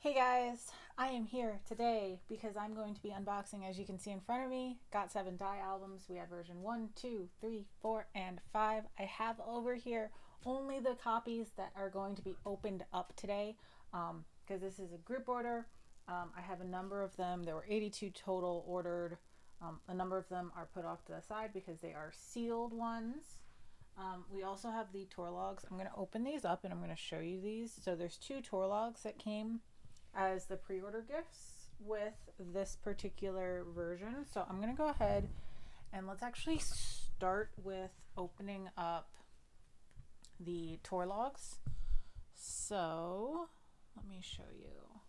Hey guys, I am here today because I'm going to be unboxing, as you can see in front of me, GOT7 die albums. We have version 1, 2, 3, 4, and 5. I have over here only the copies that are going to be opened up today because this is a group order. I have a number of them. There were 82 total ordered. A number of them are put off to the side because they are sealed ones. We also have the tour logs. I'm going to open these up and I'm going to show you these. So there's two tour logs that came as the pre-order gifts with this particular version. So I'm going to go ahead and let's actually start with opening up the tour logs. So let me show you.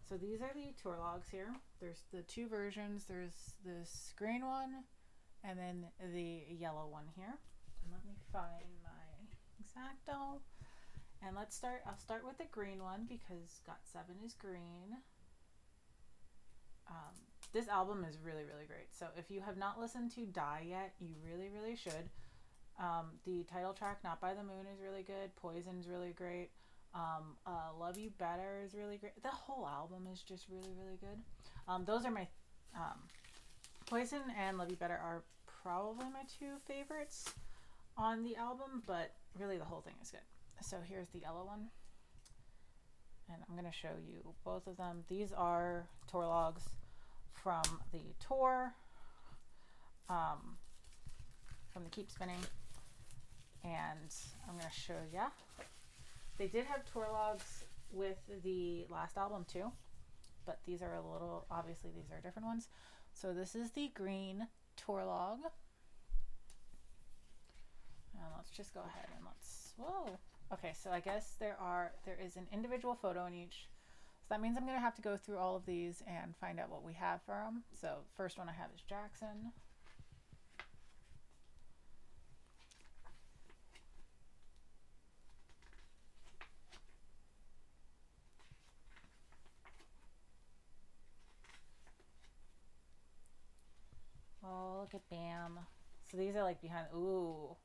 So these are the tour logs here. There's the two versions. There's this green one and then the yellow one here. And let me find my Exacto. And I'll start with the green one because GOT7 is green. This album is really, really great. So if you have not listened to Die yet, you really, really should. The title track, Not by the Moon, is really good. Poison's really great. Love You Better is really great. The whole album is just really, really good. Those are my Poison and Love You Better are probably my two favorites on the album, but really the whole thing is good. So here's the yellow one, and I'm going to show you both of them. These are tour logs from the tour, from the Keep Spinning, and I'm going to show you. They did have tour logs with the last album too, but these are a little, obviously these are different ones. So this is the green tour log. And let's just go ahead and whoa. Okay, so I guess there is an individual photo in each. So that means I'm going to have to go through all of these and find out what we have for them. So first one I have is Jackson. Oh, look at Bam. So these are like behind, ooh,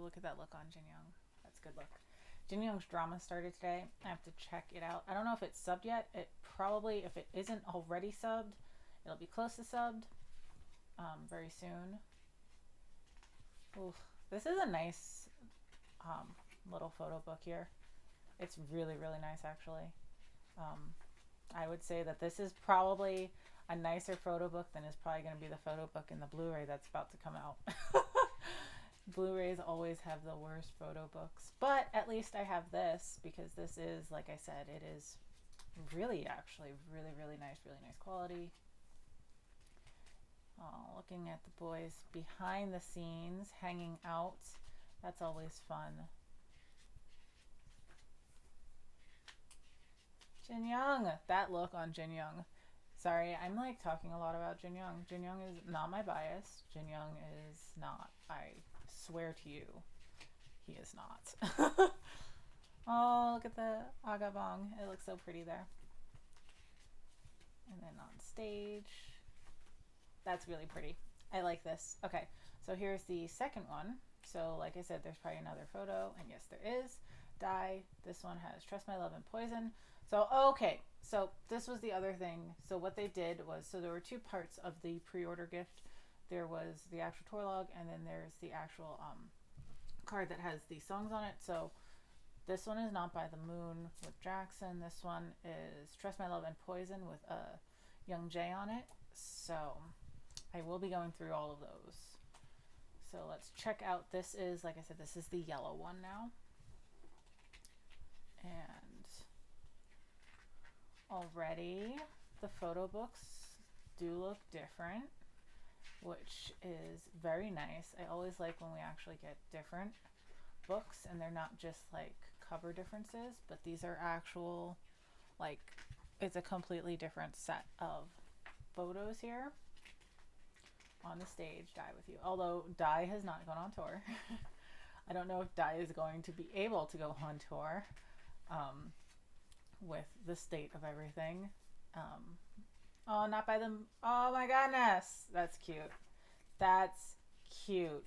look at that look on Jin Young. That's a good look. Jin Young's drama started today. I have to check it out. I don't know if it's subbed yet. It probably, if it isn't already subbed, it'll be close to subbed very soon. Oof. This is a nice little photo book here. It's really, really nice actually. I would say that this is probably a nicer photo book than is probably going to be the photo book in the Blu-ray that's about to come out. Blu-rays always have the worst photo books, but at least I have this because this is, like I said, it is really actually really, really nice quality. Oh, looking at the boys behind the scenes hanging out, that's always fun. Jin Young, that look on Jin Young. Sorry, I'm like talking a lot about Jin Young. Jin Young is not my bias. Jin Young is not. I swear to you, he is not. Oh, look at the Agabong. It looks so pretty there. And then on stage, that's really pretty. I like this. Okay, so here's the second one. So like I said, there's probably another photo, and yes, there is. Die. This one has Trust My Love and Poison. So okay, so this was the other thing. So what they did was, so there were two parts of the pre-order gift. There was the actual tour log, and then there's the actual card that has the songs on it. So this one is Not by the Moon with Jackson. This one is Trust My Love and Poison with Young Jay on it. So I will be going through all of those. So let's check out. This is, like I said, this is the yellow one now. And already the photo books do look different, which is very nice. I always like when we actually get different books and they're not just like cover differences, but these are actual, like, it's a completely different set of photos here on the stage. Die with You, although Die has not gone on tour. I don't know if Die is going to be able to go on tour with the state of everything. Oh, Not by them. Oh my goodness, that's cute. That's cute.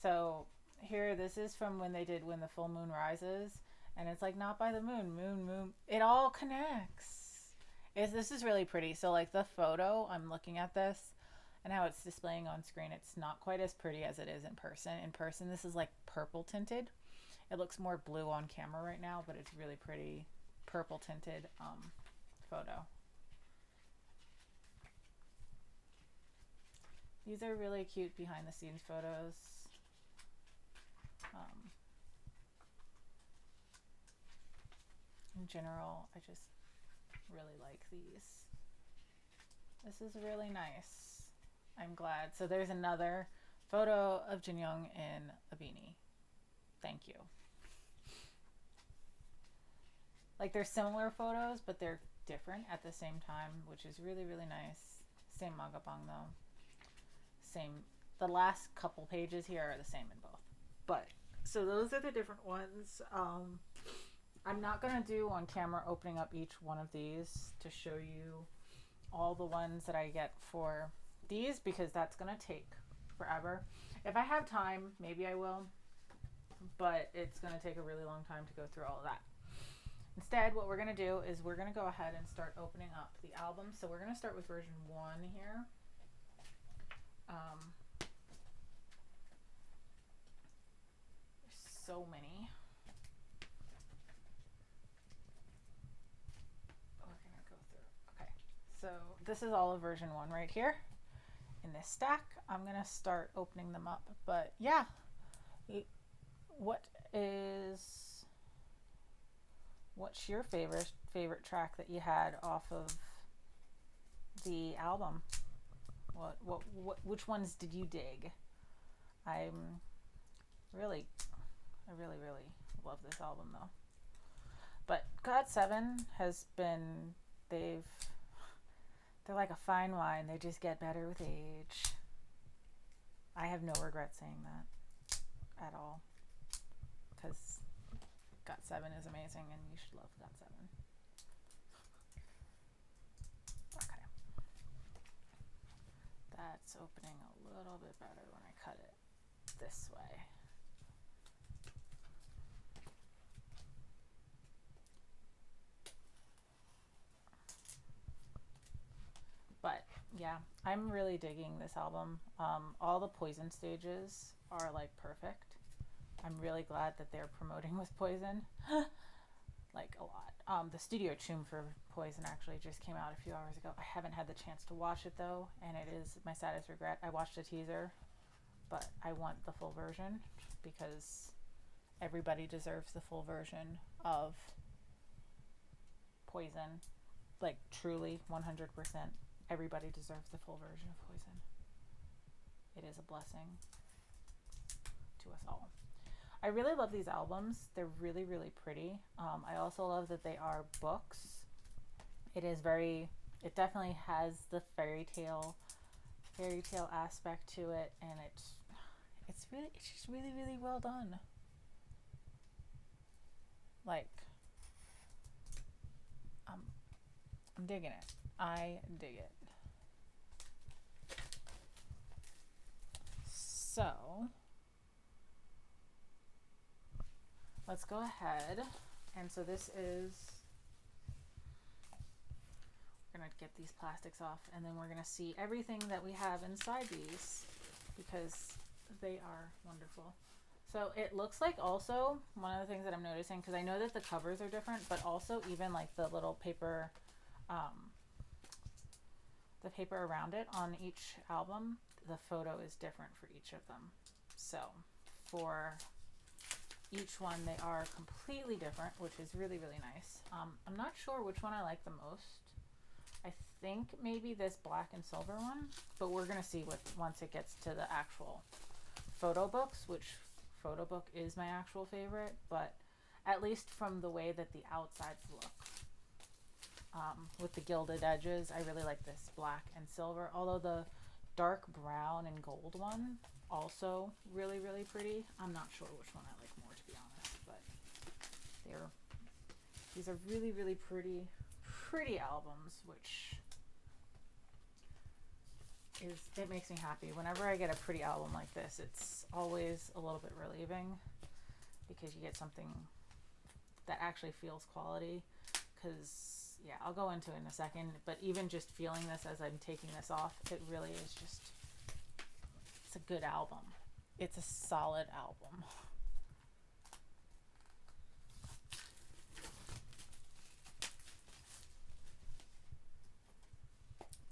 So here, this is from when they did When the Full Moon Rises, And it's like not by the moon, moon. It all connects. This is really pretty. So like the photo, I'm looking at this and how it's displaying on screen. It's not quite as pretty as it is in person. In person, this is like purple tinted. It looks more blue on camera right now, but it's really pretty purple tinted photo. These are really cute behind the scenes photos. In general, I just really like these. This is really nice. I'm glad. So there's another photo of Jin Young in a beanie. Thank you. Like they're similar photos, but they're different at the same time, which is really, really nice. Same magabang though. Same. The last couple pages here are the same in both. But so those are the different ones. I'm not gonna do on camera opening up each one of these to show you all the ones that I get for these because that's gonna take forever. If I have time, maybe I will, but it's gonna take a really long time to go through all of that. Instead, what we're going to do is we're going to go ahead and start opening up the album. So we're going to start with version 1 here. There's so many. We're going to go through. Okay, so this is all of version 1 right here in this stack. I'm going to start opening them up. But yeah, what's your favorite track that you had off of the album? Which ones did you dig? I really love this album though. But GOT7 has been, they're like a fine wine. They just get better with age. I have no regret saying that at all, because GOT7 is amazing and you should love GOT7. Okay. That's opening a little bit better when I cut it this way. But yeah, I'm really digging this album. All the Poison stages are like perfect. I'm really glad that they're promoting with Poison. Like a lot. The studio tune for Poison actually just came out a few hours ago. I haven't had the chance to watch it though, and it is my saddest regret. I watched a teaser, but I want the full version because everybody deserves the full version of Poison. Like truly 100%. Everybody deserves the full version of Poison. It is a blessing to us all. I really love these albums. They're really, really pretty. I also love that they are books. It definitely has the fairy tale aspect to it, and it's just really, really well done. Like, I'm digging it. I dig it. So let's go ahead. And so this is, we're going to get these plastics off, and then we're going to see everything that we have inside these because they are wonderful. So it looks like also one of the things that I'm noticing, because I know that the covers are different, but also even like the little paper, the paper around it on each album, the photo is different for each of them. So for each one, they are completely different, which is really, really nice. I'm not sure which one I like the most. I think maybe this black and silver one, but we're going to see once it gets to the actual photo books, which photo book is my actual favorite, but at least from the way that the outsides look. With the gilded edges, I really like this black and silver, although the dark brown and gold one also really, really pretty. I'm not sure which one I like more, to be honest, but these are really, really pretty albums, which it makes me happy. Whenever I get a pretty album like this, it's always a little bit relieving because you get something that actually feels quality. Because, yeah, I'll go into it in a second. But even just feeling this as I'm taking this off, it really is just, it's a good album. It's a solid album.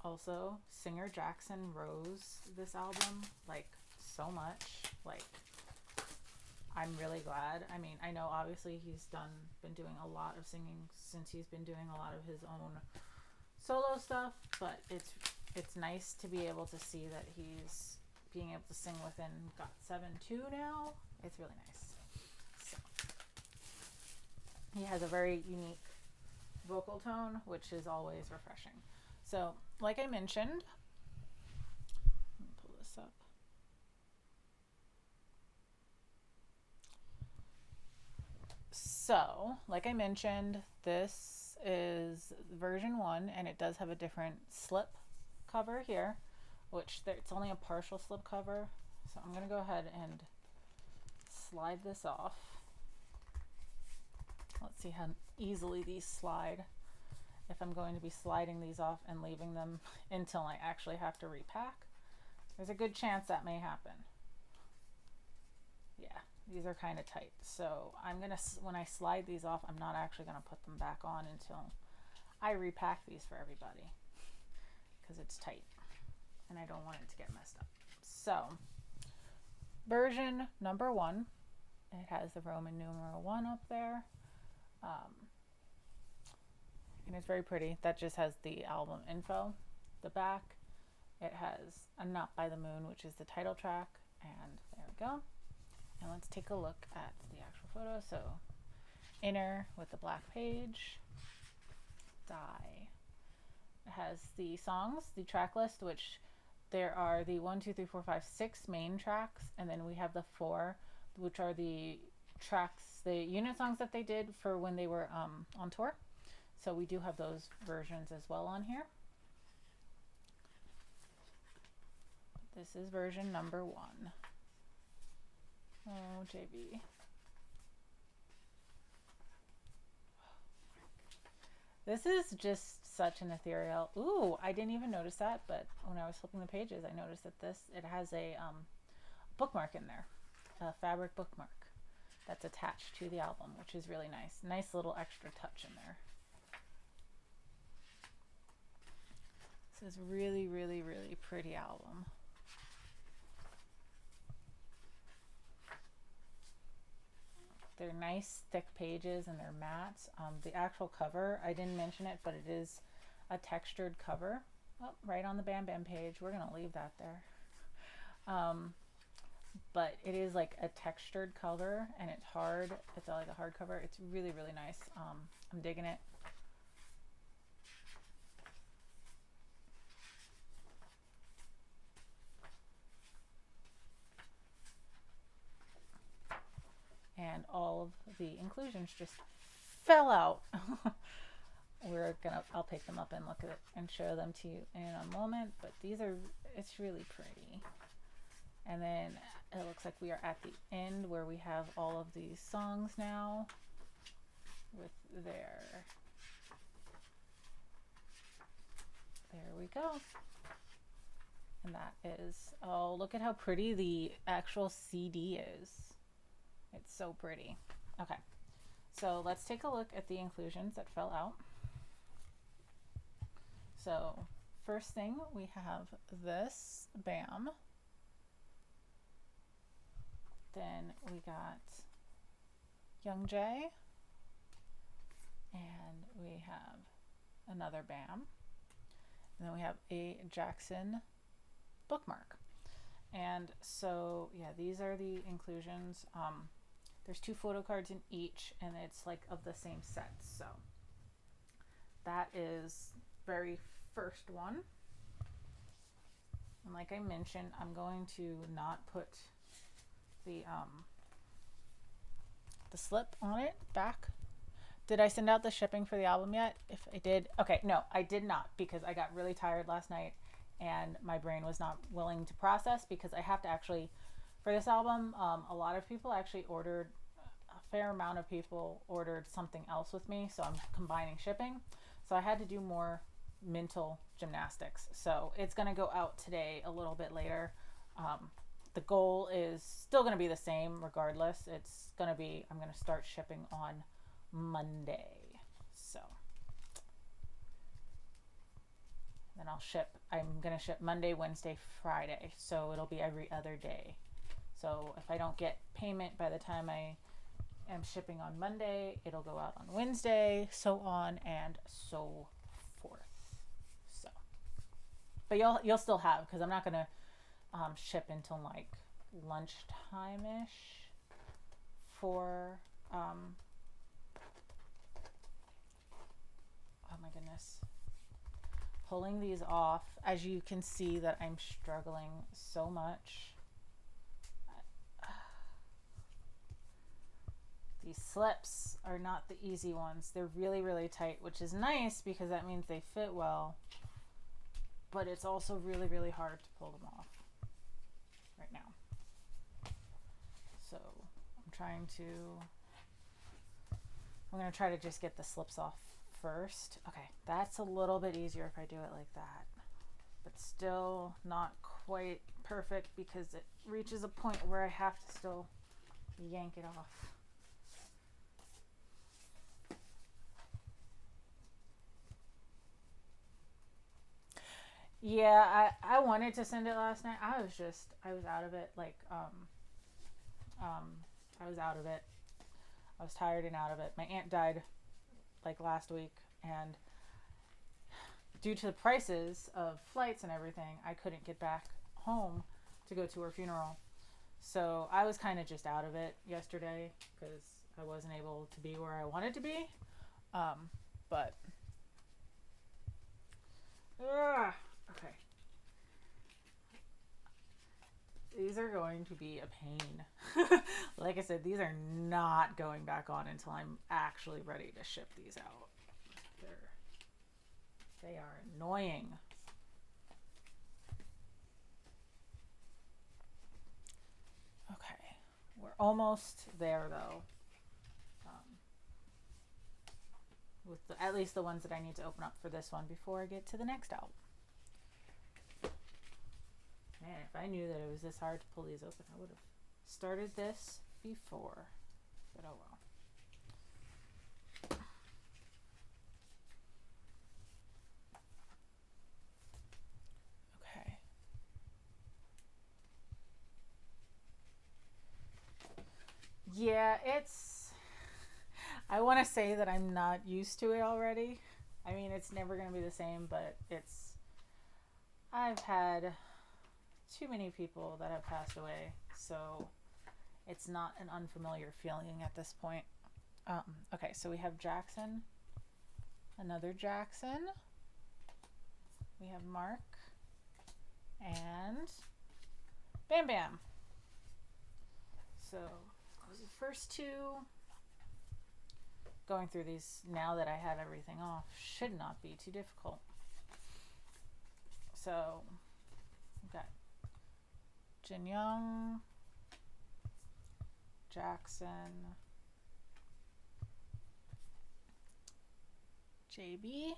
Also, singer Jackson rose this album, like, so much. Like, I'm really glad. I mean, I know obviously he's been doing a lot of singing since he's been doing a lot of his own solo stuff, but it's nice to be able to see that he's being able to sing within GOT7 too now. It's really nice. So, he has a very unique vocal tone, which is always refreshing. So, like I mentioned, let me pull this up. So, like I mentioned, this is version 1, and it does have a different slip cover here, which it's only a partial slip cover. So I'm going to go ahead and slide this off. Let's see how easily these slide. If I'm going to be sliding these off and leaving them until I actually have to repack, there's a good chance that may happen. Yeah, these are kind of tight. So I'm going to, when I slide these off, I'm not actually going to put them back on until I repack these for everybody, because it's tight and I don't want it to get messed up. So version number 1, it has the Roman numeral 1 up there. And it's very pretty. That just has the album info. The back, it has A Not by the Moon, which is the title track. And there we go. And let's take a look at the actual photo. So inner with the black page. Die. It has the songs, the track list, which there are the 1, 2, 3, 4, 5, 6 main tracks. And then we have the 4, which are the tracks, the unit songs that they did for when they were on tour. So we do have those versions as well on here. This is version number 1. Oh, JB. This is just such an ethereal. Ooh, I didn't even notice that, but when I was flipping the pages, I noticed that it has a bookmark in there, a fabric bookmark that's attached to the album, which is really nice. Nice little extra touch in there. This is really, really, really pretty album. They're nice, thick pages, and they're matte. The actual cover, I didn't mention it, but it is a textured cover. Oh, right on the Bam Bam page. We're going to leave that there. But it is like a textured cover, and it's hard. It's like a hardcover. It's really, really nice. I'm digging it. And all of the inclusions just fell out. I'll pick them up and look at it and show them to you in a moment, but it's really pretty. And then it looks like we are at the end where we have all of these songs now with there we go. And that is, oh, look at how pretty the actual CD is. It's so pretty. Okay, so let's take a look at the inclusions that fell out. So first thing, we have this Bam. Then we got Young Jay. And we have another Bam. And then we have a Jackson bookmark. And so, yeah, these are the inclusions. There's 2 photo cards in each, and it's like of the same set. So that is very first one. And like I mentioned, I'm going to not put the slip on it back. Did I send out the shipping for the album yet? If I did, okay, no, I did not, because I got really tired last night and my brain was not willing to process, because I have to actually, for this album, a lot of people actually ordered fair amount of people ordered something else with me, so I'm combining shipping. So I had to do more mental gymnastics. So it's going to go out today a little bit later. The goal is still going to be the same regardless. It's going to be, I'm going to start shipping on Monday. So then I'm going to ship Monday, Wednesday, Friday. So it'll be every other day. So if I don't get payment by the time I am shipping on Monday, it'll go out on Wednesday, so on and so forth. So, but you'll still have, because I'm not going to ship until like lunchtime-ish for, oh my goodness, pulling these off. As you can see that I'm struggling so much. These slips are not the easy ones. They're really, really tight, which is nice because that means they fit well, but it's also really, really hard to pull them off right now. So I'm going to try to just get the slips off first. Okay, that's a little bit easier if I do it like that, but still not quite perfect because it reaches a point where I have to still yank it off. Yeah, I wanted to send it last night. I was out of it. I was out of it. I was tired and out of it. My aunt died like last week, and due to the prices of flights and everything, I couldn't get back home to go to her funeral. So I was kind of just out of it yesterday because I wasn't able to be where I wanted to be. But okay. These are going to be a pain. Like I said, these are not going back on until I'm actually ready to ship these out. They are annoying. Okay, we're almost there though. With at least the ones that I need to open up for this one before I get to the next album. Man, if I knew that it was this hard to pull these open, I would have started this before. But oh well. Okay. Yeah, I want to say that I'm not used to it already. I mean, it's never going to be the same, but I've had too many people that have passed away, so it's not an unfamiliar feeling at this point. Okay, so we have Jackson, another Jackson, we have Mark, and Bam Bam. So those are the first two. Going through these now that I have everything off should not be too difficult. So we've got Jin Young, Jackson, JB,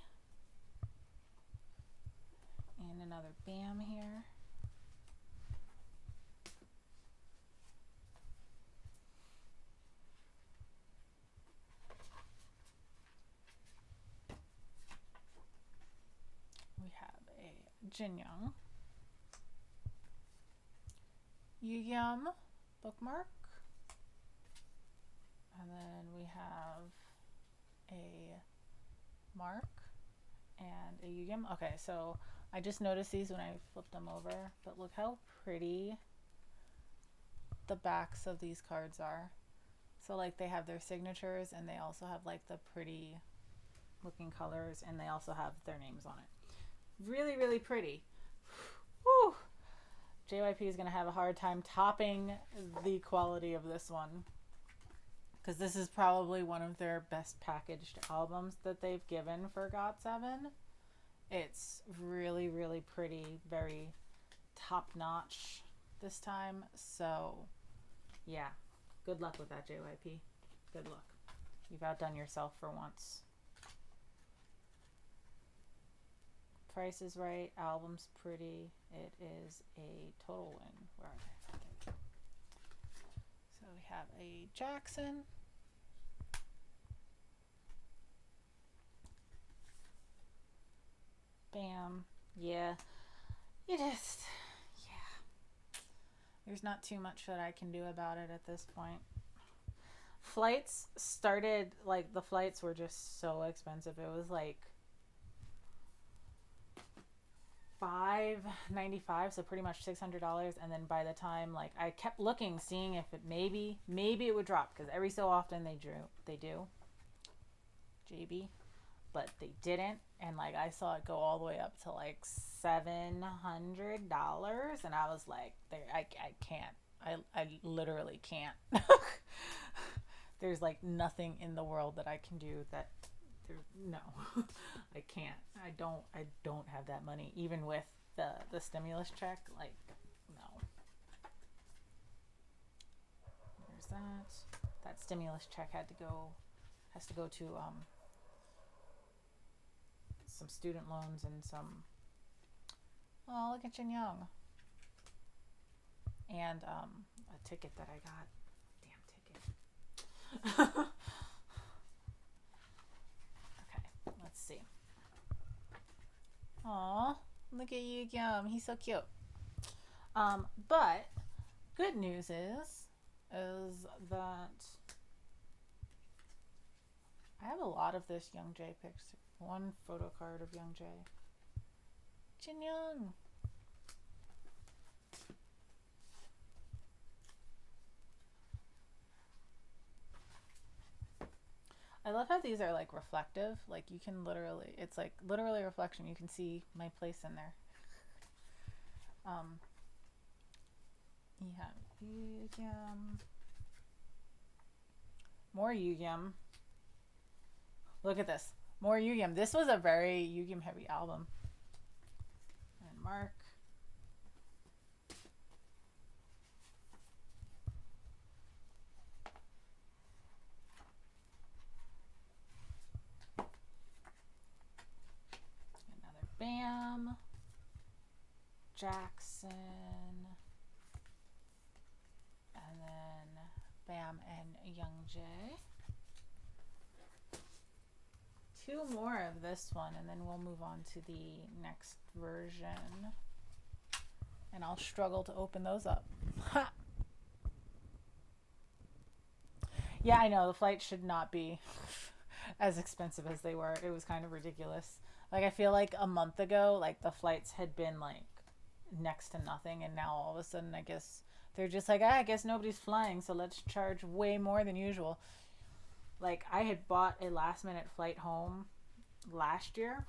and another Bam here. We have a Jin Young, Yum bookmark, and then we have a Mark and a Yum. Okay, so I just noticed these when I flipped them over, but look how pretty the backs of these cards are. So like they have their signatures and they also have like the pretty looking colors and they also have their names on it. Really, really pretty. Whew. JYP is going to have a hard time topping the quality of this one, because this is probably one of their best packaged albums that they've given for GOT7. It's really, really pretty, very top notch this time. So yeah, good luck with that, JYP. Good luck. You've outdone yourself for once. Price is right. Album's pretty. It is a total win. Where are they? So we have a Jackson. Bam. Yeah. You just, yeah. There's not too much that I can do about it at this point. Flights started, like, the flights were just so expensive. It was like $5.95, so pretty much $600. And then by the time, like, I kept looking, seeing if it maybe it would drop, because every so often they do JB, but they didn't. And like I saw it go all the way up to like $700, and I was like, I can't. I literally can't. There's like nothing in the world that I can do that. No, I can't. I don't have that money, even with the stimulus check. Like, no. There's that. That stimulus check has to go to some student loans and some. Oh, look at Jin Young. And a ticket that I got. Damn ticket. Okay, let's see. Aw, look at Yu Yum. He's so cute. But good news is that I have a lot of this Young Jae pics. One photo card of Young Jae. Jin Young. I love how these are like reflective. Like you can literally, it's like literally reflection. You can see my place in there. Yeah, Yugyeom. More Yugyeom. Look at this. More Yugyeom. This was a very Yugyeom heavy album. And Mark. Another Bam. Jackson. And then Bam and Young Jae. Two more of this one, and then we'll move on to the next version. And I'll struggle to open those up. Ha! Yeah, I know, the flights should not be as expensive as they were. It was kind of ridiculous. Like, I feel like a month ago, like, the flights had been, like, next to nothing, and now all of a sudden, I guess, they're just like, I guess nobody's flying, so let's charge way more than usual. Like, I had bought a last-minute flight home last year,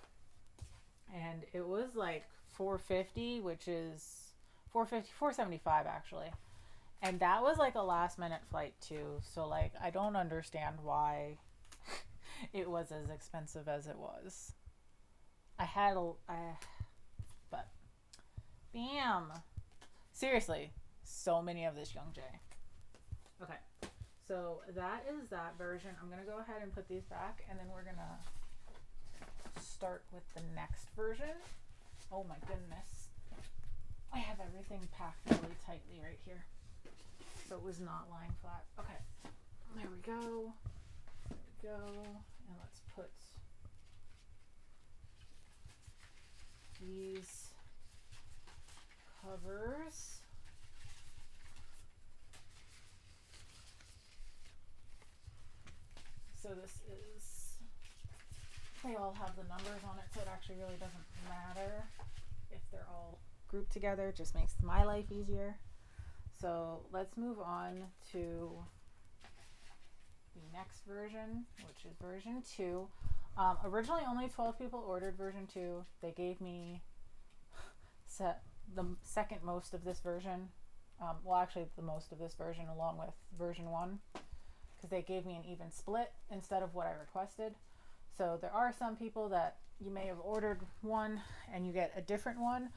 and it was, like, $450, which is $475, actually. And that was, like, a last-minute flight, too. So, like, I don't understand why it was as expensive as it was. But, bam! Seriously, so many of this Young Jae. Okay, so that is that version. I'm going to go ahead and put these back, and then we're going to start with the next version. Oh my goodness. I have everything packed really tightly right here, so it was not lying flat. Okay, there we go. There we go. And let's put these covers. So this is, they all have the numbers on it, so it actually really doesn't matter if they're all grouped together. It just makes my life easier. So let's move on to the next version, which is version 2. Originally only 12 people ordered version 2. They gave me the second most of this version. Well, actually the most of this version along with version 1, because they gave me an even split instead of what I requested. So there are some people that you may have ordered one and you get a different one.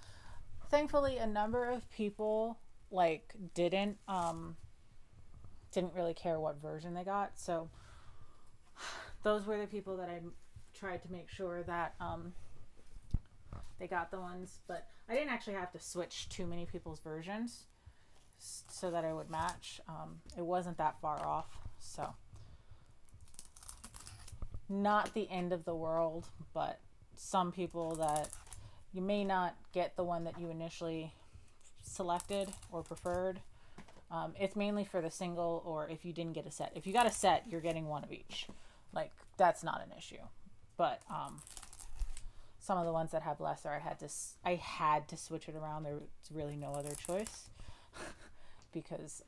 Thankfully, a number of people like didn't didn't really care what version they got. So those were the people that I tried to make sure that they got the ones, but I didn't actually have to switch too many people's versions so that I would match. It wasn't that far off, so not the end of the world, but some people that you may not get the one that you initially selected or preferred. It's mainly for the single, or if you didn't get a set. If you got a set, you're getting one of each. Like, that's not an issue. But some of the ones that have lesser, I had to switch it around. There's really no other choice because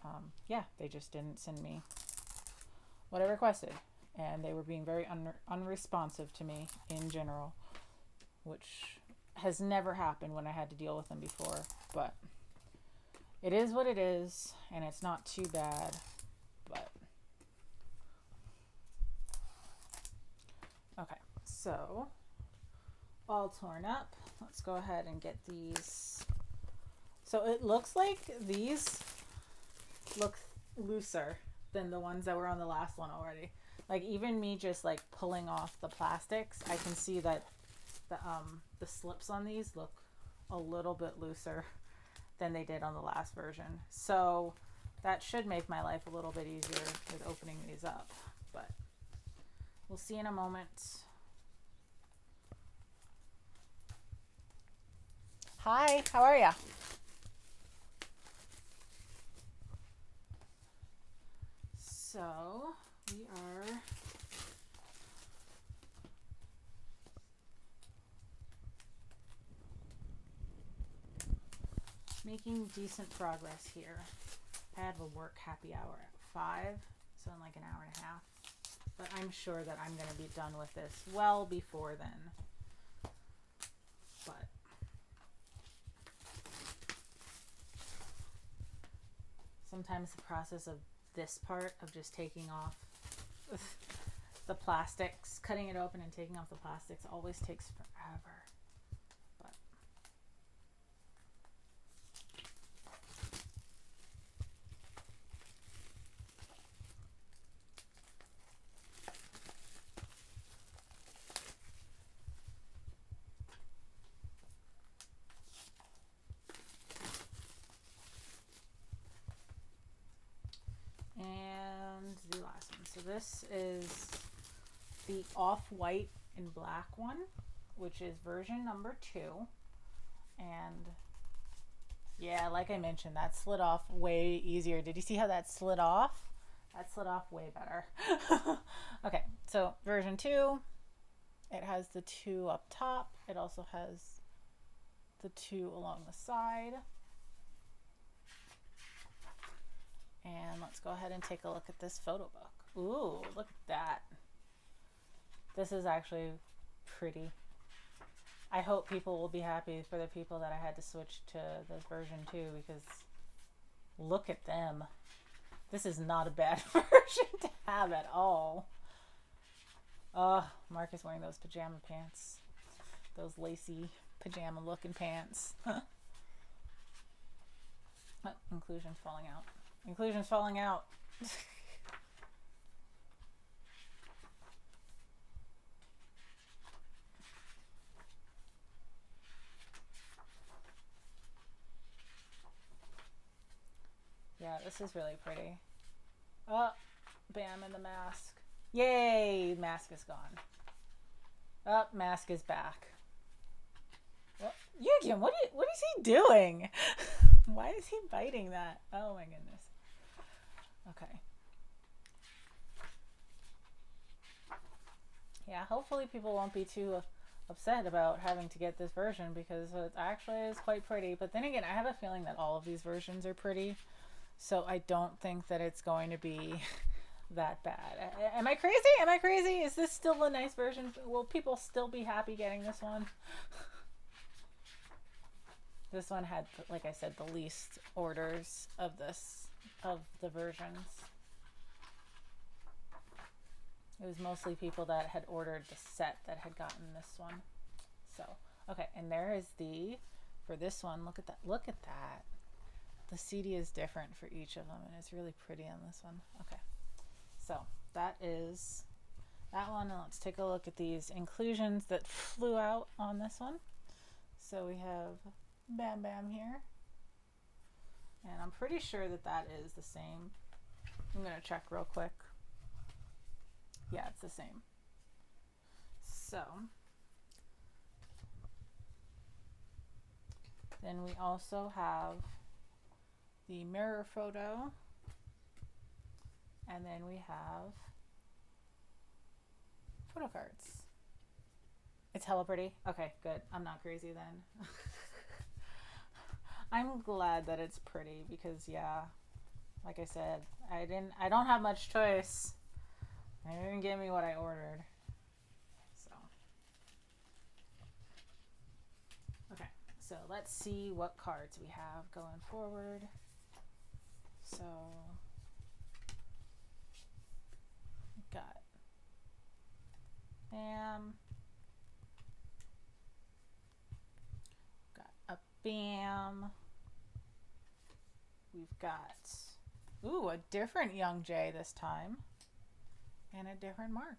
yeah, they just didn't send me what I requested, and they were being very unresponsive to me in general, which has never happened when I had to deal with them before. But it is what it is, and it's not too bad. But okay, so all torn up. Let's go ahead and get these. So it looks like these look looser than the ones that were on the last one already. Like, even me just like pulling off the plastics, I can see that the slips on these look a little bit looser than they did on the last version. So that should make my life a little bit easier with opening these up, but we'll see in a moment. Hi, how are ya? So we are making decent progress here. I have a work happy hour at 5, so in like an hour and a half. But I'm sure that I'm going to be done with this well before then. But sometimes the process of this part of just taking off the plastics, cutting it open and taking off the plastics, always takes forever. But and the last one. So this is the off-white and black one, which is version number 2. And yeah, like I mentioned, that slid off way easier. Did you see how that slid off? That slid off way better. Okay, so version 2, it has the 2 up top. It also has the 2 along the side. And let's go ahead and take a look at this photo book. Ooh, look at that. This is actually pretty. I hope people will be happy for the people that I had to switch to this version 2, because look at them. This is not a bad version to have at all. Mark is wearing those pajama pants. Those lacy pajama looking pants. Oh, inclusion's falling out. Inclusion's falling out. Yeah, this is really pretty. Oh, bam, and the mask. Yay, mask is gone. Oh, mask is back. Well, Yugen, what is he doing? Why is he biting that? Oh my goodness. Okay. Yeah, hopefully people won't be too upset about having to get this version, because it actually is quite pretty. But then again, I have a feeling that all of these versions are pretty, so I don't think that it's going to be that bad. Am I crazy? Am I crazy? Is this still a nice version? Will people still be happy getting this one? This one had, like I said, the least orders of the versions. It was mostly people that had ordered the set that had gotten this one. So, okay, and there is for this one, look at that. Look at that. the CD is different for each of them, and it's really pretty on this one. Okay, so that is that one, and let's take a look at these inclusions that flew out on this one. So we have Bam Bam here, and I'm pretty sure that that is the same. I'm going to check real quick. Yeah, it's the same. So then we also have the mirror photo, and then we have photo cards. It's hella pretty. Okay, good. I'm not crazy then. I'm glad that it's pretty because, yeah, like I said, I don't have much choice. They didn't give me what I ordered. So okay, so let's see what cards we have going forward. So we've got Bam, got a Bam, we've got ooh, a different Young Jay this time, and a different Mark.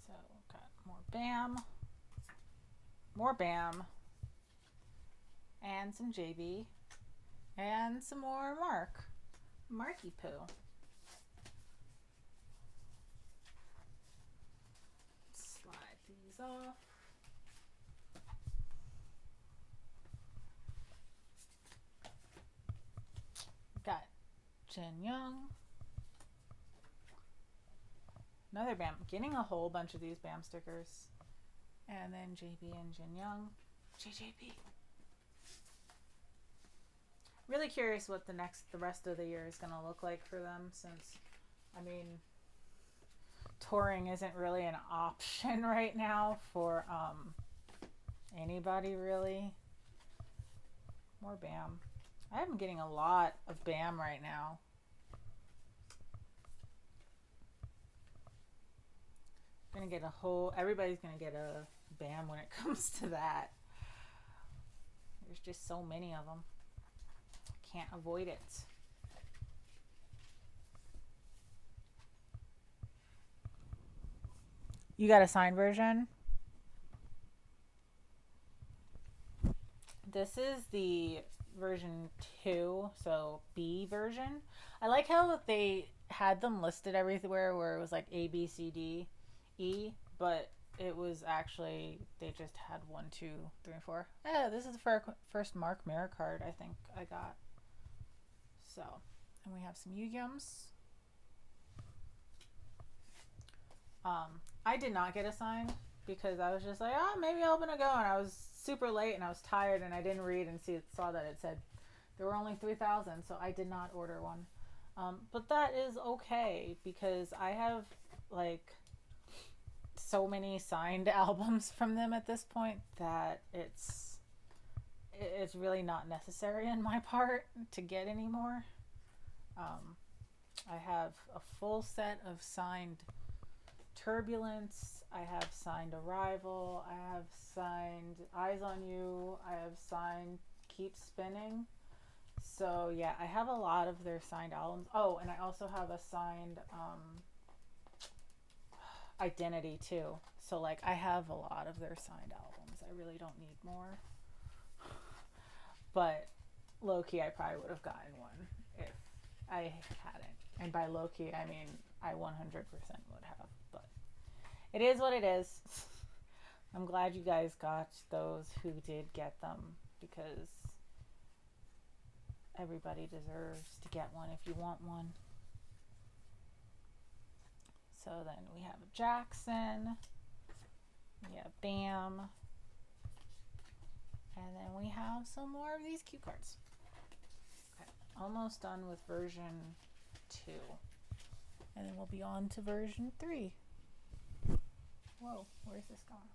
So got more Bam, and some JB, and some more Marky Poo. Slide these off. Got Jin Young. Another Bam. Getting a whole bunch of these Bam stickers. And then JB and Jin Young. JJB. Really curious what the rest of the year is going to look like for them, since, I mean, touring isn't really an option right now for anybody really. More Bam. I am getting a lot of Bam right now. Gonna get everybody's gonna get a Bam when it comes to that. There's just so many of them. Can't avoid it. You got a signed version? This is the version 2, so B version. I like how they had them listed everywhere where it was like A, B, C, D, E, but it was actually, they just had 1, 2, 3, and 4. Yeah, this is the first Mark Mirror card I think I got. So, and we have some Yu-Gi-Ohs. I did not get a signed because I was just like, maybe I'll open a go, and I was super late and I was tired and I didn't read and saw that it said there were only 3,000, so I did not order one. But that is okay because I have like so many signed albums from them at this point that it's really not necessary on my part to get any more. I have a full set of signed Turbulence, I have signed Arrival, I have signed Eyes on You, I have signed Keep Spinning. So yeah, I have a lot of their signed albums. Oh, and I also have a signed Identity too. So like I have a lot of their signed albums. I really don't need more. But low-key, I probably would have gotten one if I hadn't. And by low-key, I mean I 100% would have. But it is what it is. I'm glad you guys got those who did get them, because everybody deserves to get one if you want one. So then we have Jackson, we have Bam, and then we have some more of these cue cards. Okay, almost done with version 2. And then we'll be on to version 3. Whoa, where's this going?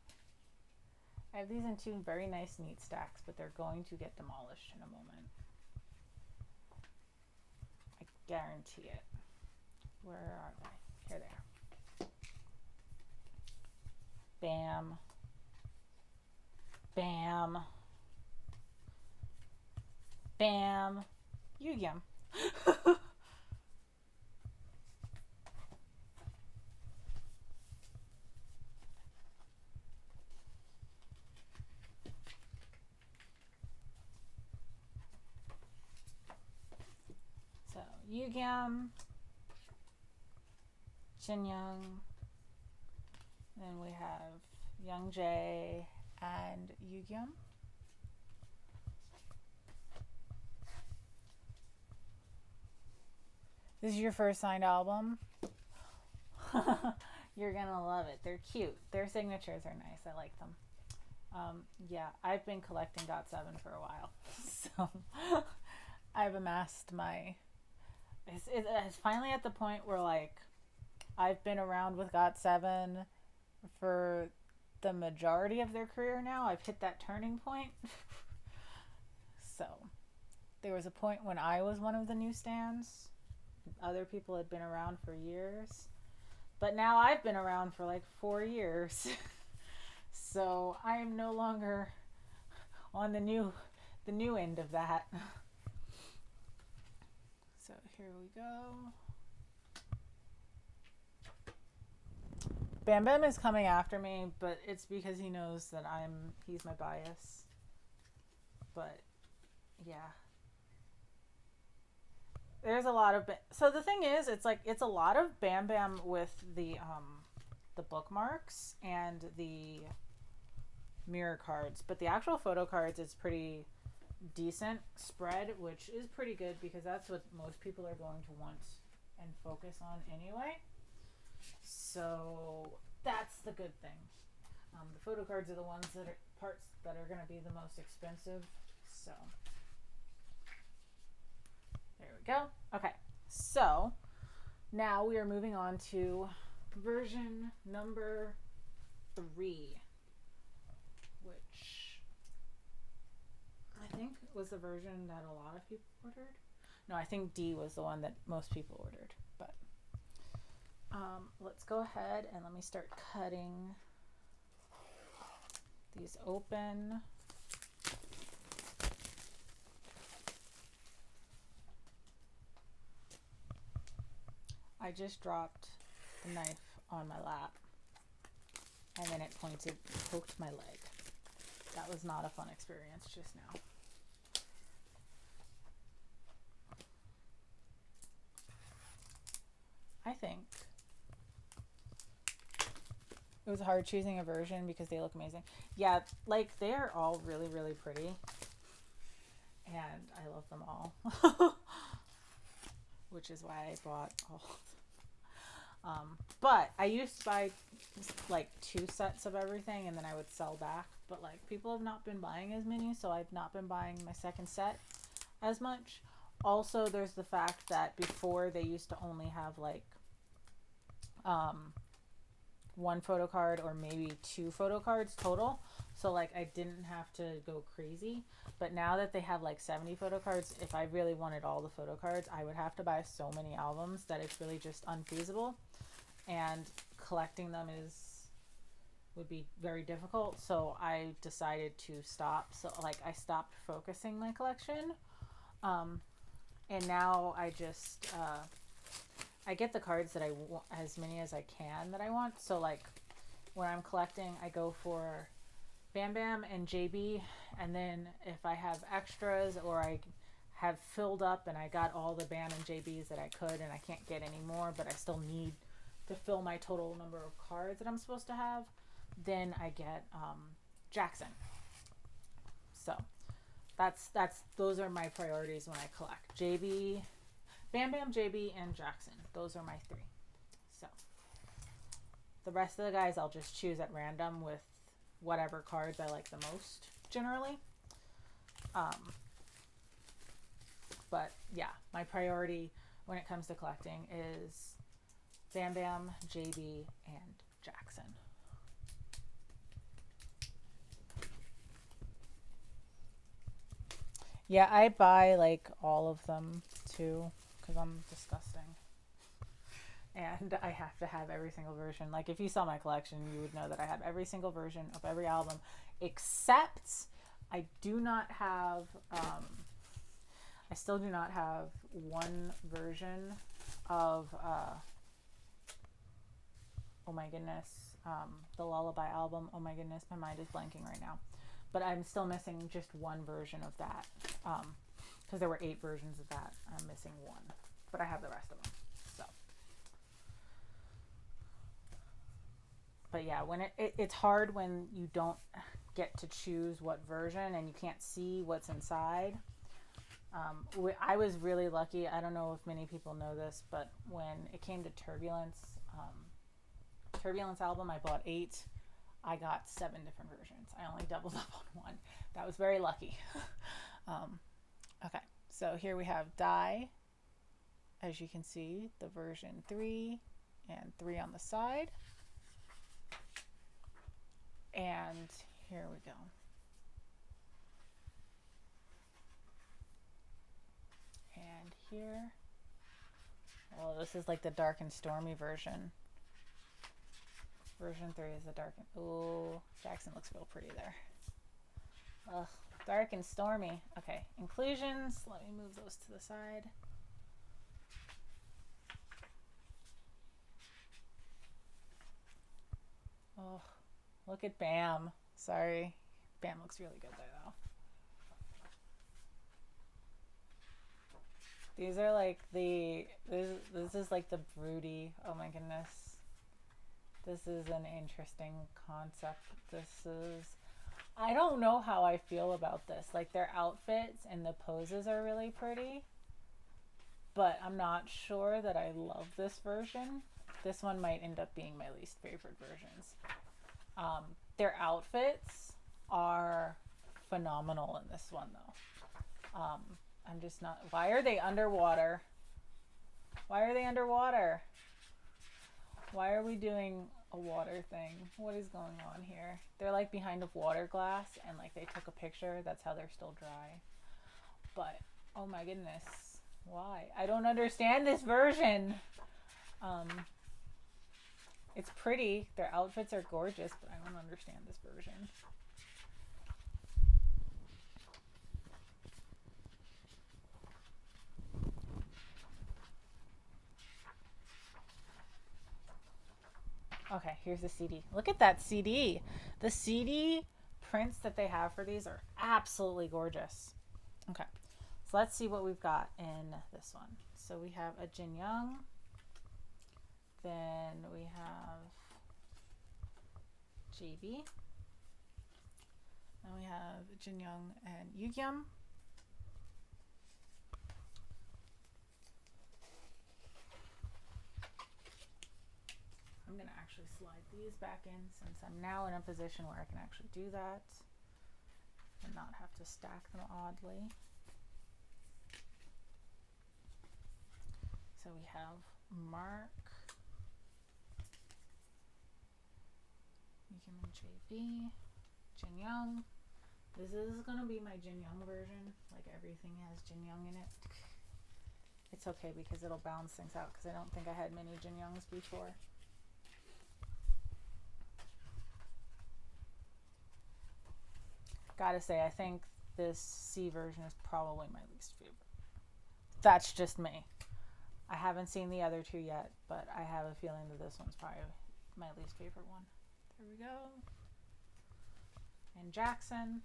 I have these in 2 very nice neat stacks, but they're going to get demolished in a moment. Guarantee it. Where are they? Here they are. Bam. Bam. Bam. Yu-Gi-Oh. So, Yu-Gi-Oh, Shin Young, then we have Young Jae and Yu-Gi-Oh. This is your first signed album? You're gonna love it. They're cute. Their signatures are nice. I like them. Yeah, I've been collecting GOT7 for a while. So I've amassed my... It's finally at the point where, like, I've been around with GOT7 for the majority of their career now. I've hit that turning point. So there was a point when I was one of the new stands. Other people had been around for years. But now I've been around for like 4 years. So I am no longer on the new end of that. So here we go. Bam Bam is coming after me, but it's because he knows that he's my bias. But yeah. There's a lot of so the thing is, it's a lot of Bam Bam with the bookmarks and the mirror cards, but the actual photo cards is pretty decent spread, which is pretty good because that's what most people are going to want and focus on anyway. So that's the good thing. The photo cards are the ones that are parts that are going to be the most expensive. So there we go. Okay, so now we are moving on to version number 3, which I think was the version that a lot of people ordered. No, I think D was the one that most people ordered. But let's go ahead and let me start cutting these open. I just dropped the knife on my lap and then it poked my leg. That was not a fun experience just now. I think it was hard choosing a version because they look amazing. Yeah, like they're all really, really pretty. And I love them all. Which is why I bought all of them. But I used to buy like 2 sets of everything and then I would sell back. But like people have not been buying as many, so I've not been buying my second set as much. Also, there's the fact that before they used to only have like 1 photo card or maybe 2 photo cards total. So like I didn't have to go crazy. But now that they have like 70 photo cards, if I really wanted all the photo cards, I would have to buy so many albums that it's really just unfeasible. And collecting them would be very difficult. So I decided to stop. So like I stopped focusing my collection. And now I just I get the cards that I want, as many as I can that I want. So like when I'm collecting, I go for Bam Bam and JB, and then if I have extras or I have filled up and I got all the Bam and JBs that I could and I can't get any more, but I still need to fill my total number of cards that I'm supposed to have, then I get Jackson. So those are my priorities when I collect. JB, Bam Bam, JB, and Jackson. Those are my 3. So the rest of the guys I'll just choose at random with whatever cards I like the most generally. But yeah, my priority when it comes to collecting is Bam Bam, JB, and Jackson. Yeah, I buy like all of them too. because I'm disgusting. And I have to have every single version. Like, if you saw my collection, you would know that I have every single version of every album, except I do not have, I still do not have one version of, oh my goodness, the Lullaby album. Oh my goodness, my mind is blanking right now. But I'm still missing just one version of that, because there were 8 versions of that. I'm missing one, but I have the rest of them. So, but yeah, when it's hard when you don't get to choose what version and you can't see what's inside. I was really lucky. I don't know if many people know this, but when it came to Turbulence album, I bought 8. I got 7 different versions. I only doubled up on one. That was very lucky. Okay, so here we have Die. As you can see, the version 3 and 3 on the side. And here we go. And here, well, this is like the dark and stormy version. Version 3 is the dark and, ooh, Jackson looks real pretty there. Ugh, dark and stormy. Okay, inclusions, let me move those to the side. Oh, look at Bam. Sorry, Bam looks really good there though. These are like this is like the broody. Oh my goodness. This is an interesting concept. I don't know how I feel about this. Like, their outfits and the poses are really pretty, but I'm not sure that I love this version. This one might end up being my least favorite versions. Their outfits are phenomenal in this one though. I'm just not, why are they underwater? Why are they underwater? Why are we doing a water thing? What is going on here? They're like behind a water glass and like they took a picture. That's how they're still dry. But oh my goodness, why? I don't understand this version. It's pretty. Their outfits are gorgeous, but I don't understand this version. Okay, here's the CD. Look at that CD. The CD prints that they have for these are absolutely gorgeous. Okay, so let's see what we've got in this one. So we have a Jin Young. Then we have JB. Then we have Jin Young and Yugyum. I'm going to actually slide these back in since I'm now in a position where I can actually do that and not have to stack them oddly. So we have Mark, Yugyum and JB, Jin Young. This is going to be my Jin Young version. Like, everything has Jin Young in it. It's okay because it'll balance things out because I don't think I had many Jin Youngs before. Gotta say, I think this C version is probably my least favorite. That's just me. I haven't seen the other 2 yet, but I have a feeling that this one's probably my least favorite one. There we go. And Jackson.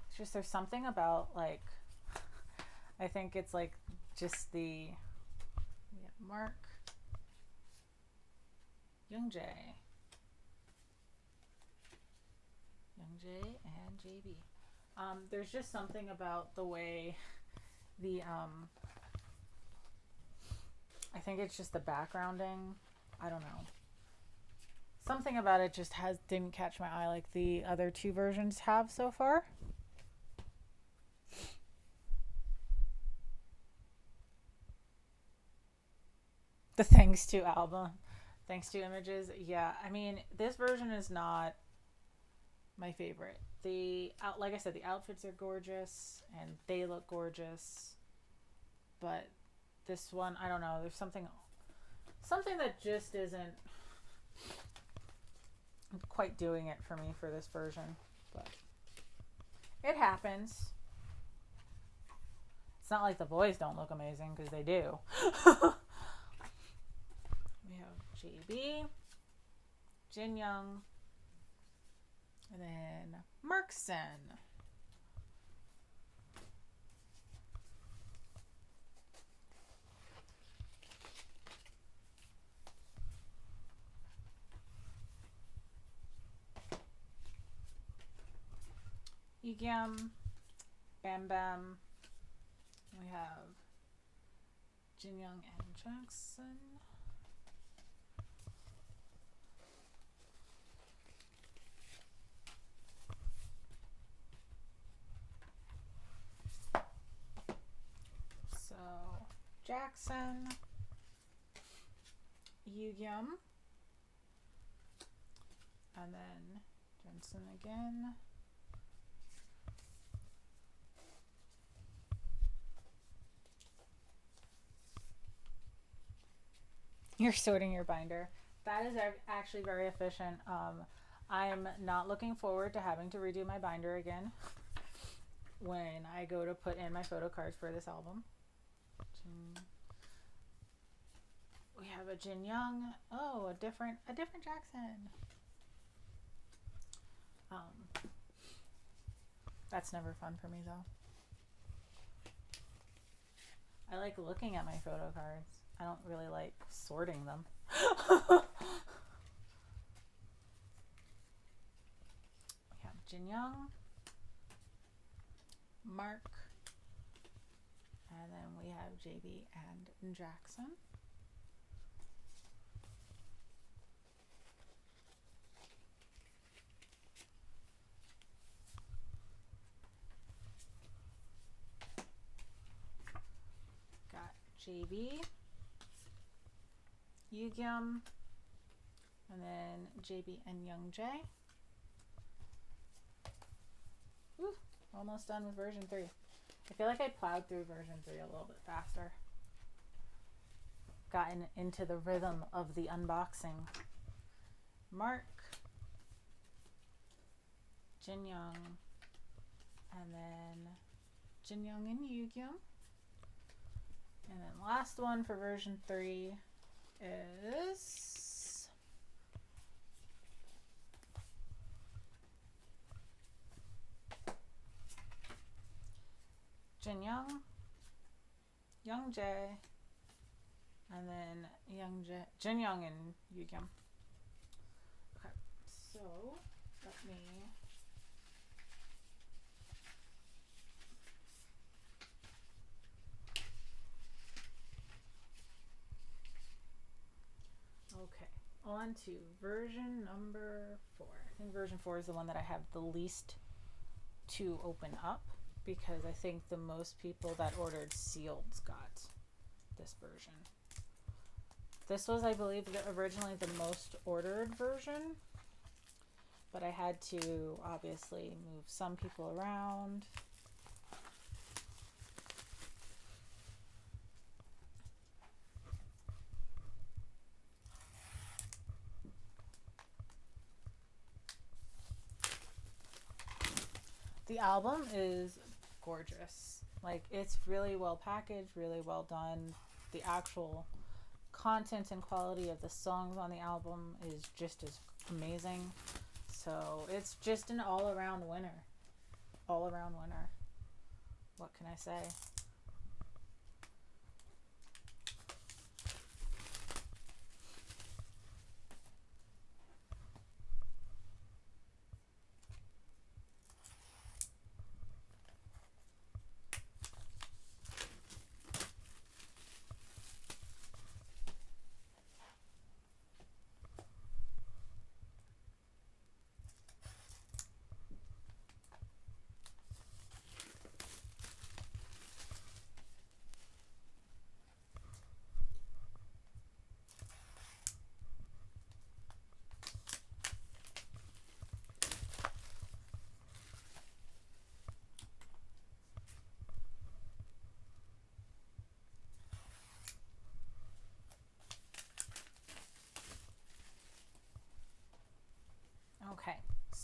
It's just, there's something about, like, I think it's like just we have Mark, Youngjae, and JB. There's just something about the way the I think it's just the backgrounding. I don't know. Something about it just didn't catch my eye like the other 2 versions have so far. The Thanks To album. Thanks to images. Yeah, I mean, this version is not my favorite. Like I said, the outfits are gorgeous and they look gorgeous, but this one, I don't know. There's something that just isn't quite doing it for me for this version, but it happens. It's not like the boys don't look amazing, because they do. We have JB, Jin Young, and then Merksen. Yigam, Bam Bam. We have Jin Young and Jackson. So Jackson, Yugyeom, and then Jensen again. You're sorting your binder. That is actually very efficient. I'm not looking forward to having to redo my binder again when I go to put in my photo cards for this album. We have a Jin Young. Oh, a different Jackson. That's never fun for me though. I like looking at my photo cards. I don't really like sorting them. We have Jin Young, Mark, and then we have JB and Jackson. Got JB, Yugyeom, and then JB and Young J. Ooh, almost done with version 3. I feel like I plowed through version 3 a little bit faster. Gotten into the rhythm of the unboxing. Mark, Jin Young, and then Jin Young and Yugyeom. And then last one for version 3 is Jin Young, Young Jae, and then Jin Young and Yugyeom. Okay, so let me okay, on to version number 4. I think version 4 is the one that I have the least to open up, because I think the most people that ordered sealed got this version. This was, I believe, originally the most ordered version, but I had to obviously move some people around. The album is gorgeous. Like, it's really well packaged, really well done. The actual content and quality of the songs on the album is just as amazing. So it's just an all-around winner. All-around winner. What can I say?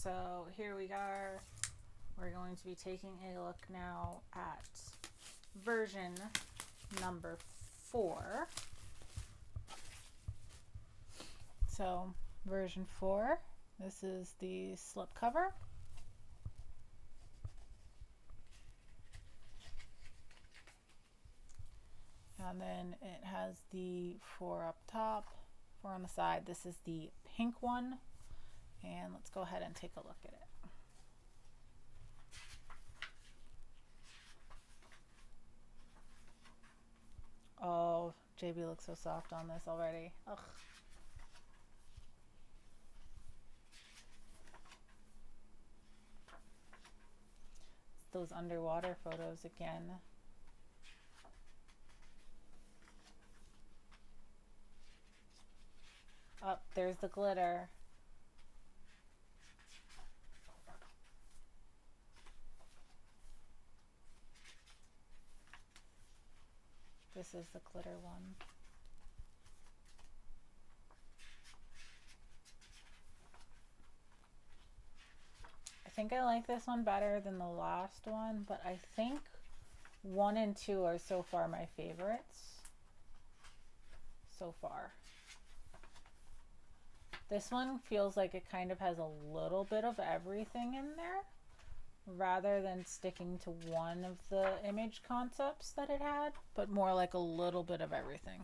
So here we are. We're going to be taking a look now at version number 4. So version 4, this is the slip cover. And then it has the 4 up top, 4 on the side. This is the pink one. And let's go ahead and take a look at it. Oh, JB looks so soft on this already. Ugh. Those underwater photos again. Oh, there's the glitter. This is the glitter one. I think I like this one better than the last one, but I think 1 and 2 are so far my favorites. So far. This one feels like it kind of has a little bit of everything in there, rather than sticking to one of the image concepts that it had, but more like a little bit of everything.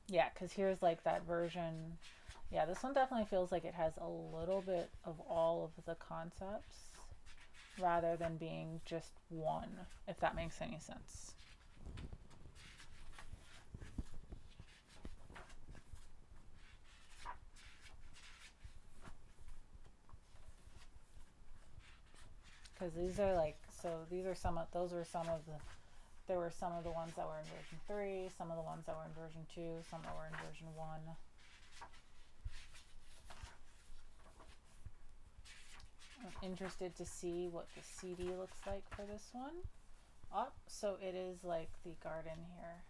Yeah, because here's like that version. Yeah, this one definitely feels like it has a little bit of all of the concepts rather than being just one, if that makes any sense. Because these are like, so these are some of, those were some of the, there were some of the ones that were in version 3, some of the ones that were in version 2, some that were in version 1. I'm interested to see what the CD looks like for this one. Oh, so it is like the garden here.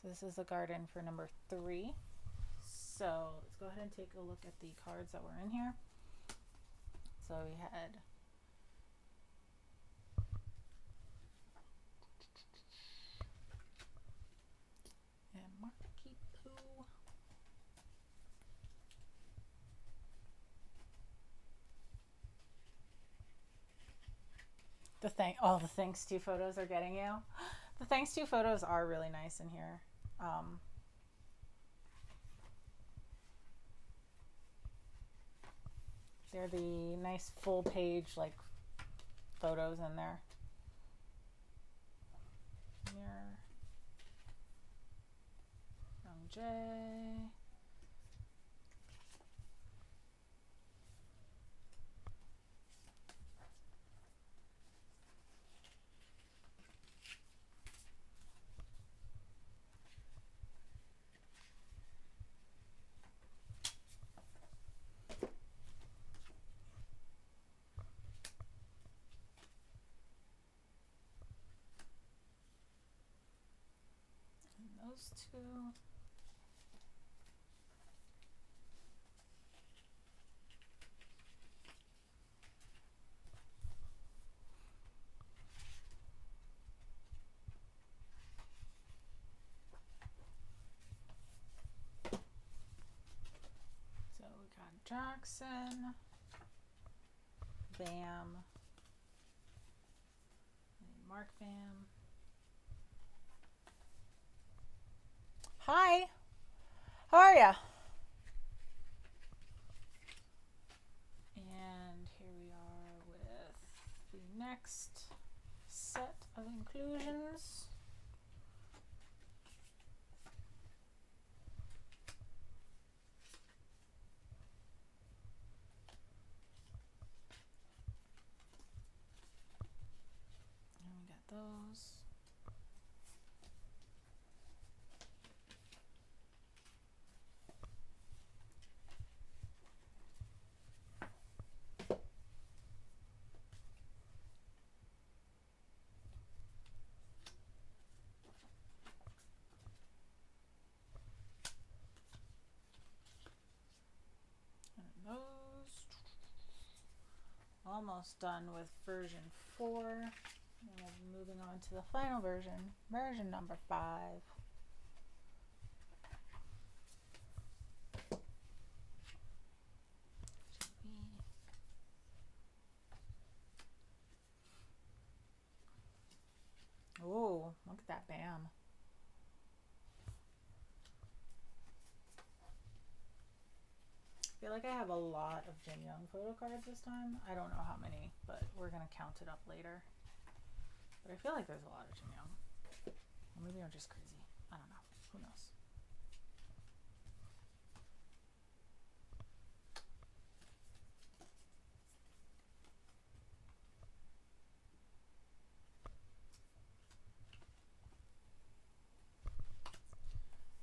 So this is the garden for number 3. So let's go ahead and take a look at the cards that were in here. So we had Marky Poo. The thanks to photos are getting you. The thanks to photos are really nice in here. They're the nice full page like photos in there. Here. Young Jay. Those two. So we got Jackson, Bam, and Mark Bam. Hi, how are ya? And here we are with the next set of inclusions. And we got those. almost done with version 4. And we'll be moving on to the final version, version number 5. Oh, look at that BAM. I feel like I have a lot of Jin Young photo cards this time. I don't know how many, but we're going to count it up later. But I feel like there's a lot of Jin Young. Or maybe I'm just crazy. I don't know. Who knows?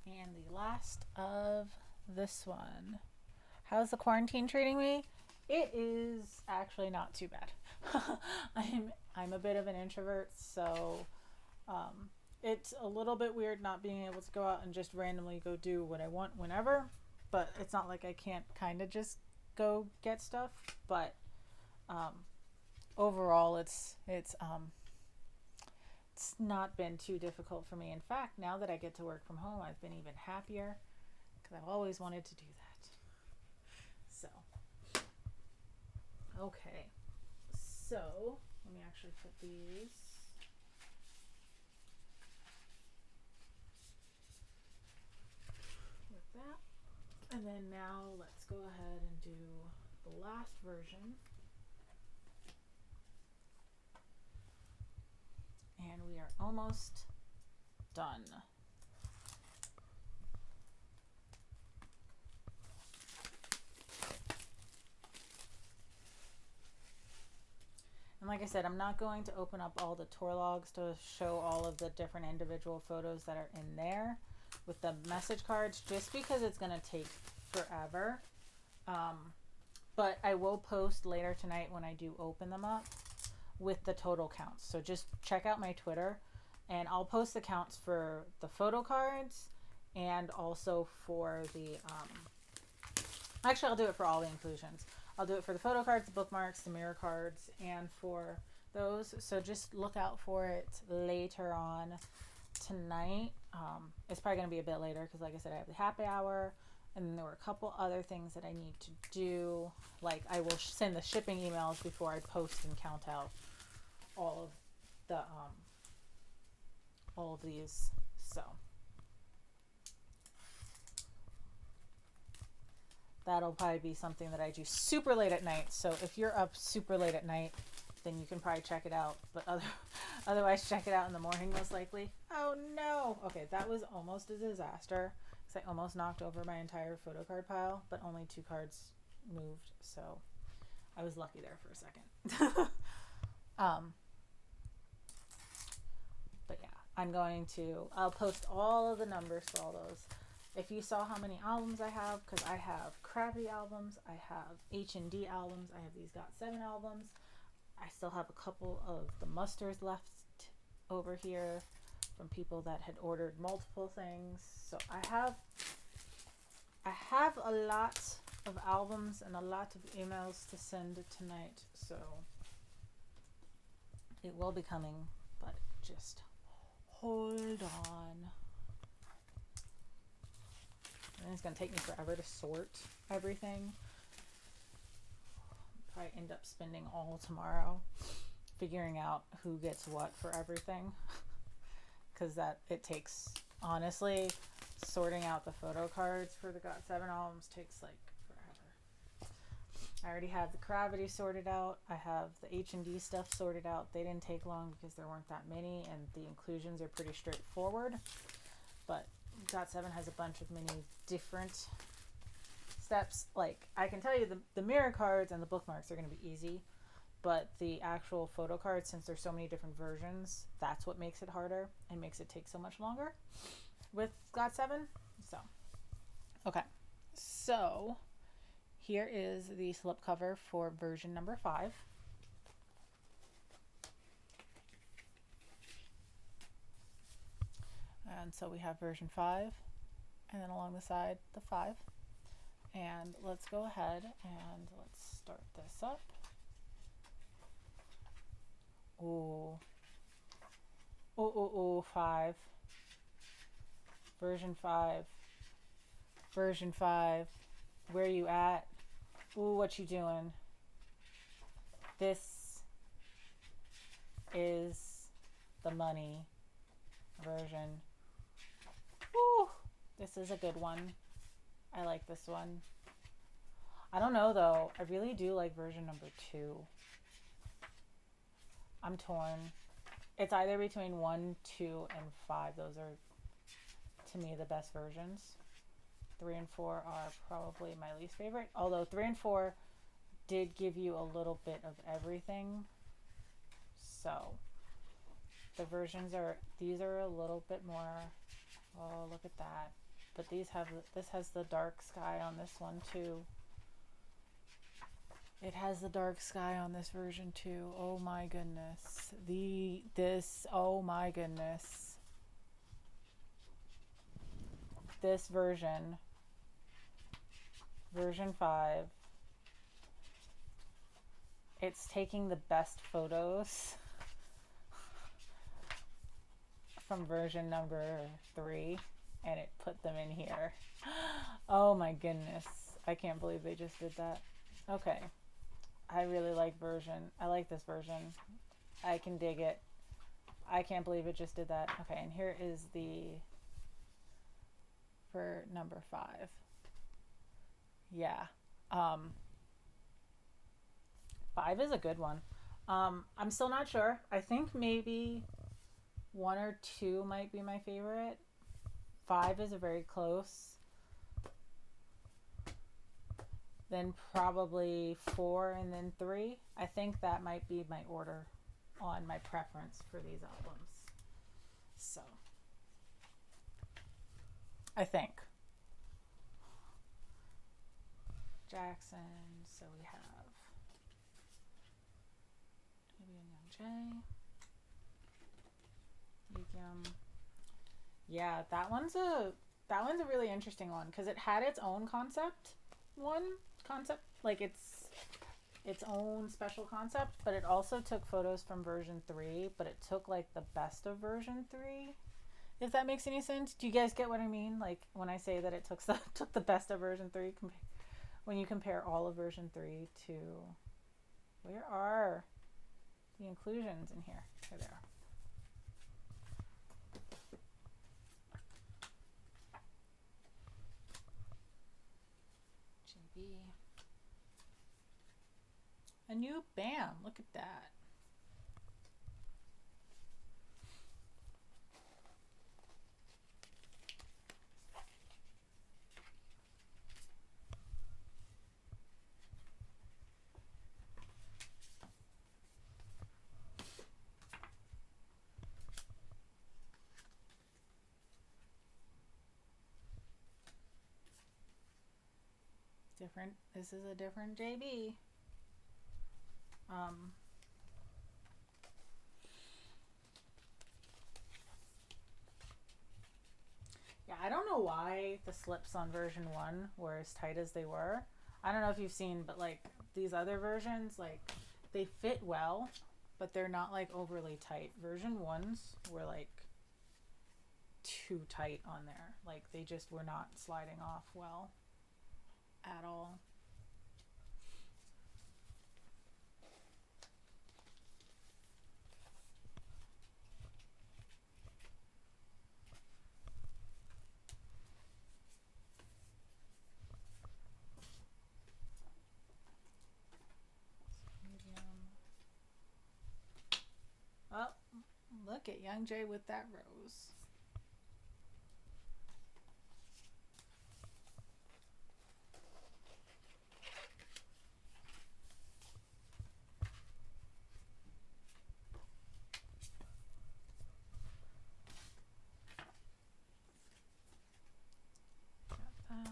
And the last of this one. How's the quarantine treating me? It is actually not too bad. I'm a bit of an introvert, so it's a little bit weird not being able to go out and just randomly go do what I want whenever. But it's not like I can't kind of just go get stuff. But overall, it's not been too difficult for me. In fact, now that I get to work from home, I've been even happier because I've always wanted to do that. So, okay. So, let me actually put these. With that. And then now let's go ahead and do the last version. And we are almost done. And like I said, I'm not going to open up all the tour logs to show all of the different individual photos that are in there with the message cards, just because it's going to take forever. But I will post later tonight when I do open them up with the total counts. So just check out my Twitter and I'll post the counts for the photo cards and also for the actually I'll do it for all the inclusions. I'll do it for the photo cards, the bookmarks, the mirror cards, and for those. So just look out for it later on tonight. It's probably going to be a bit later because like I said, I have the happy hour and then there were a couple other things that I need to do. Like I will send the shipping emails before I post and count out all of these. So that'll probably be something that I do super late at night. So if you're up super late at night, then you can probably check it out. But otherwise, check it out in the morning most likely. Oh no! Okay, that was almost a disaster because I almost knocked over my entire photo card pile, but only 2 cards moved. So I was lucky there for a second. But yeah, I'll post all of the numbers for all those. If you saw how many albums I have, because I have crappy albums, I have H&D albums, I have these GOT7 albums. I still have a couple of the musters left over here from people that had ordered multiple things. So I have a lot of albums and a lot of emails to send tonight. So it will be coming, but just hold on. And it's going to take me forever to sort everything. Probably end up spending all tomorrow figuring out who gets what for everything. Because it takes, honestly, sorting out the photo cards for the GOT7 albums takes like forever. I already have the Gravity sorted out. I have the H&D stuff sorted out. They didn't take long because there weren't that many and the inclusions are pretty straightforward. But GOT7 has a bunch of many different steps. Like I can tell you the mirror cards and the bookmarks are going to be easy, but the actual photo cards, since there's so many different versions, that's what makes it harder and makes it take so much longer with GOT7. So okay, so here is the slipcover for version number 5. And so we have version 5, and then along the side, the 5. And let's go ahead and let's start this up. ooh, 5. Version 5. Version 5. Where you at? Ooh, what you doing? This is the money version. Ooh, this is a good one. I like this one. I don't know though. I really do like version number 2. I'm torn. It's either between 1, 2, and 5. Those are, to me, the best versions. 3 and 4 are probably my least favorite. Although 3 and 4 did give you a little bit of everything. So the versions are, these are a little bit more, oh, look at that. But these have, this has the dark sky on this one too. It has the dark sky on this version too. Oh my goodness. Oh my goodness. This version, version 5, it's taking the best photos from version number 3 and it put them in here. Oh my goodness. I can't believe they just did that. Okay. I really like version. I like this version. I can dig it. I can't believe it just did that. Okay, and here is the for number 5. Yeah. 5 is a good one. I'm still not sure. I think maybe 1 or 2 might be my favorite. 5 is a very close. Then probably 4 and then 3. I think that might be my order on my preference for these albums. So, I think. Jackson, so we have maybe a Young J. Yugyeom. Yeah, that one's a really interesting one because it had its own concept. Like its own special concept, but it also took photos from version 3, but it took like the best of version 3, if that makes any sense. Do you guys get what I mean? Like when I say that it took the best of version 3, when you compare all of version 3 to, where are the inclusions in here? Here they are. JB. A new BAM. Look at that. Different. This is a different JB. Yeah, I don't know why the slips on version 1 were as tight as they were. I don't know if you've seen, but like these other versions, like they fit well, but they're not like overly tight. Version 1s were like too tight on there. Like they just were not sliding off well at all. Oh, look at Young Jay with that rose. Got that.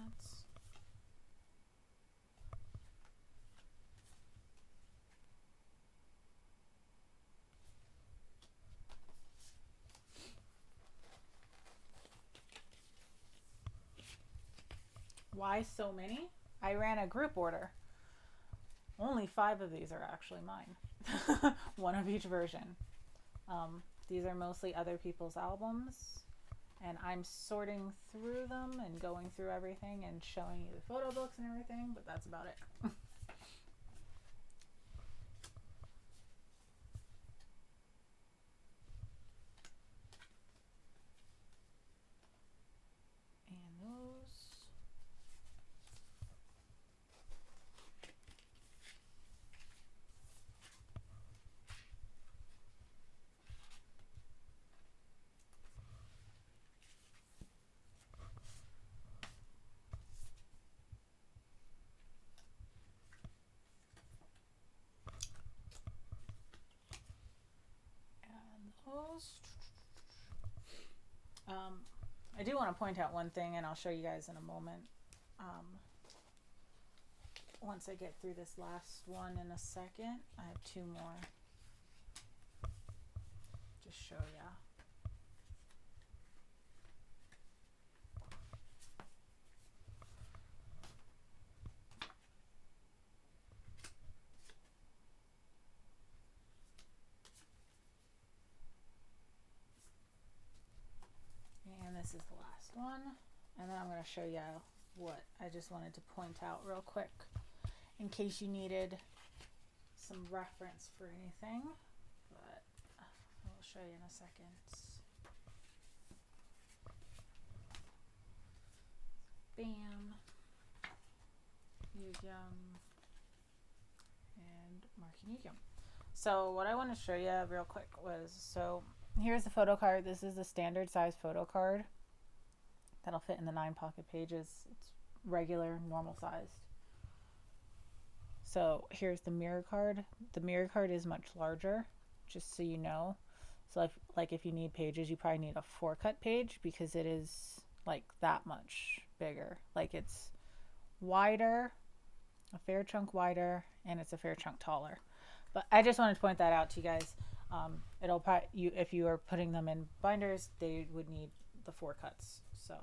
Why so many? I ran a group order. Only 5 of these are actually mine. One of each version. These are mostly other people's albums, and I'm sorting through them and going through everything and showing you the photo books and everything, but that's about it. And those. I do want to point out one thing, and I'll show you guys in a moment. Once I get through this last one in a second, I have two more. Just show ya. And this is the last one. And then I'm going to show you what I just wanted to point out real quick in case you needed some reference for anything. But I'll show you in a second. Bam. Yum. And Marking Yum. So what I want to show you real quick was, so here's the photo card. This is the standard size photo card that'll fit in the 9 pocket pages. It's regular, normal sized. So here's the mirror card. The mirror card is much larger, just so you know. So if you need pages, you probably need a 4-cut page because it is like that much bigger. Like it's wider, a fair chunk wider, and it's a fair chunk taller. But I just wanted to point that out to you guys. It'll probably, if you are putting them in binders, they would need the 4 cuts. So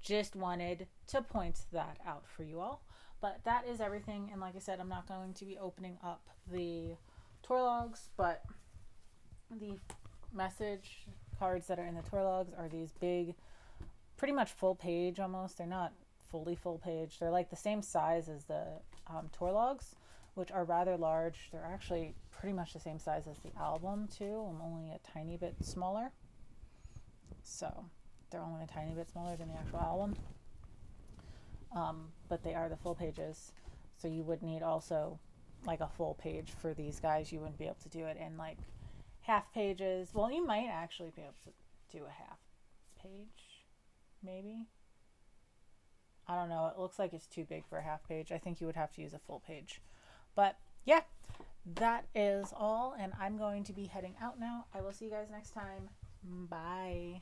just wanted to point that out for you all. But that is everything. And like I said, I'm not going to be opening up the tour logs, but the message cards that are in the tour logs are these big, pretty much full page almost. They're not fully full page. They're like the same size as the tour logs, which are rather large. They're actually pretty much the same size as the album too. I'm only a tiny bit smaller. So they're only a tiny bit smaller than the actual album. But they are the full pages. So you would need also like a full page for these guys. You wouldn't be able to do it in like half pages. Well, you might actually be able to do a half page, maybe. I don't know. It looks like it's too big for a half page. I think you would have to use a full page. But yeah, that is all. And I'm going to be heading out now. I will see you guys next time. Bye.